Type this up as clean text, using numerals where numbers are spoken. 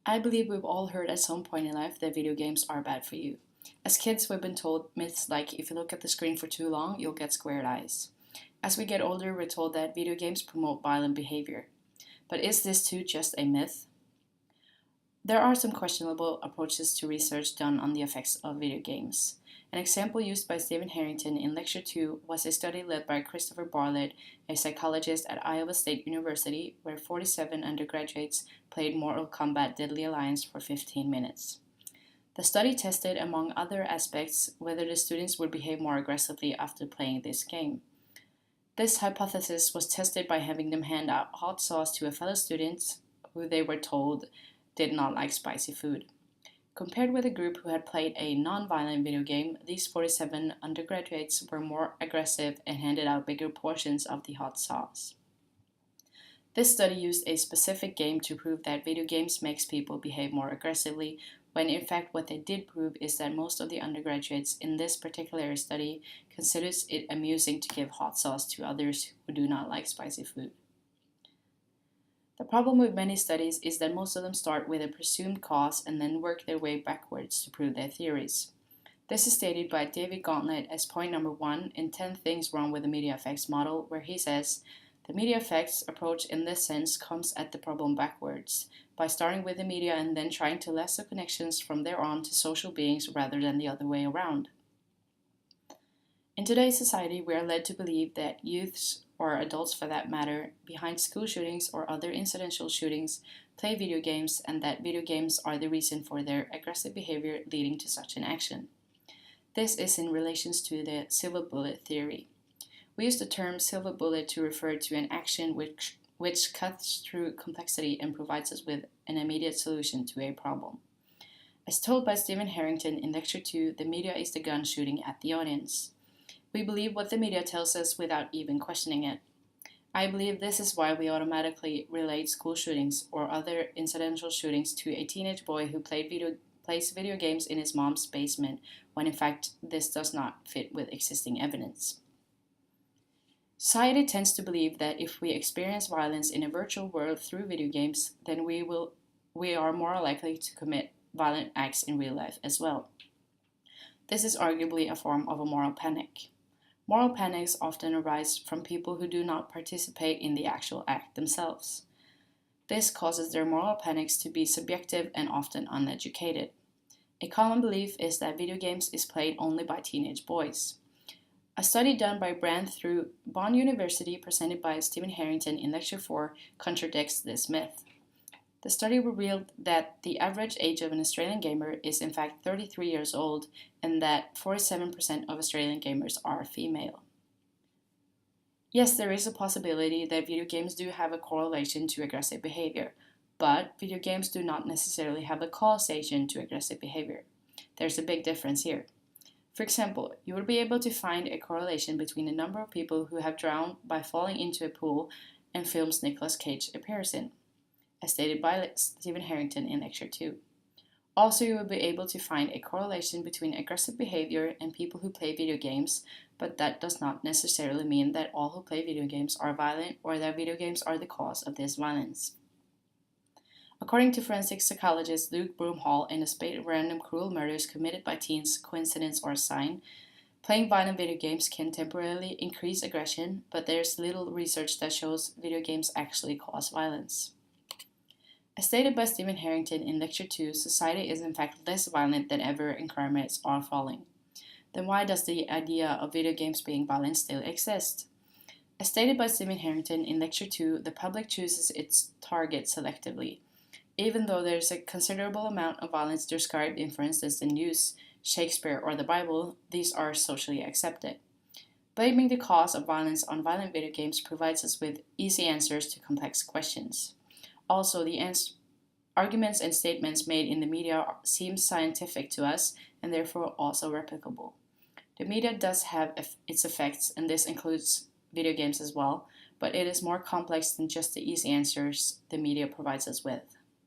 I believe we've all heard at some point in life that video games are bad for you. As kids, we've been told myths like if you look at the screen for too long, you'll get squared eyes. As we get older, we're told that video games promote violent behavior. But is this too just a myth? There are some questionable approaches to research done on the effects of video games. An example used by Stephen Harrington in Lecture 2 was a study led by Christopher Bartlett, a psychologist at Iowa State University, where 47 undergraduates played Mortal Kombat Deadly Alliance for 15 minutes. The study tested, among other aspects, whether the students would behave more aggressively after playing this game. This hypothesis was tested by having them hand out hot sauce to a fellow student who they were told did not like spicy food. Compared with a group who had played a non-violent video game, these 47 undergraduates were more aggressive and handed out bigger portions of the hot sauce. This study used a specific game to prove that video games makes people behave more aggressively, when in fact what they did prove is that most of the undergraduates in this particular study considers it amusing to give hot sauce to others who do not like spicy food. The problem with many studies is that most of them start with a presumed cause and then work their way backwards to prove their theories. This is stated by David Gauntlet as point number 1 in 10 Things Wrong with the Media Effects Model, where he says, the media effects approach in this sense comes at the problem backwards, by starting with the media and then trying to lasso connections from there on to social beings rather than the other way around. In today's society, we are led to believe that youths, or adults for that matter, behind school shootings or other incidental shootings, play video games and that video games are the reason for their aggressive behavior leading to such an action. This is in relation to the silver bullet theory. We use the term silver bullet to refer to an action which cuts through complexity and provides us with an immediate solution to a problem. As told by Stephen Harrington in Lecture 2, the media is the gun shooting at the audience. We believe what the media tells us without even questioning it. I believe this is why we automatically relate school shootings or other incidental shootings to a teenage boy who plays video games in his mom's basement, when in fact this does not fit with existing evidence. Society tends to believe that if we experience violence in a virtual world through video games, then we are more likely to commit violent acts in real life as well. This is arguably a form of a moral panic. Moral panics often arise from people who do not participate in the actual act themselves. This causes their moral panics to be subjective and often uneducated. A common belief is that video games is played only by teenage boys. A study done by Brand through Bond University presented by Stephen Harrington in Lecture 4 contradicts this myth. The study revealed that the average age of an Australian gamer is in fact 33 years old and that 47% of Australian gamers are female. Yes, there is a possibility that video games do have a correlation to aggressive behavior, but video games do not necessarily have a causation to aggressive behavior. There's a big difference here. For example, you would be able to find a correlation between the number of people who have drowned by falling into a pool and films Nicolas Cage appears in, as stated by Stephen Harrington in Lecture 2. Also, you will be able to find a correlation between aggressive behavior and people who play video games, but that does not necessarily mean that all who play video games are violent or that video games are the cause of this violence. According to forensic psychologist Luke Broomhall, in a spate of random cruel murders committed by teens, coincidence or sign, playing violent video games can temporarily increase aggression, but there's little research that shows video games actually cause violence. As stated by Stephen Harrington in Lecture 2, society is in fact less violent than ever and crime rates are falling. Then why does the idea of video games being violent still exist? As stated by Stephen Harrington in Lecture 2, the public chooses its target selectively. Even though there is a considerable amount of violence described in, for instance, the news, Shakespeare, or the Bible, these are socially accepted. Blaming the cause of violence on violent video games provides us with easy answers to complex questions. Also, the arguments and statements made in the media seem scientific to us and therefore also replicable. The media does have its effects, and this includes video games as well, but it is more complex than just the easy answers the media provides us with.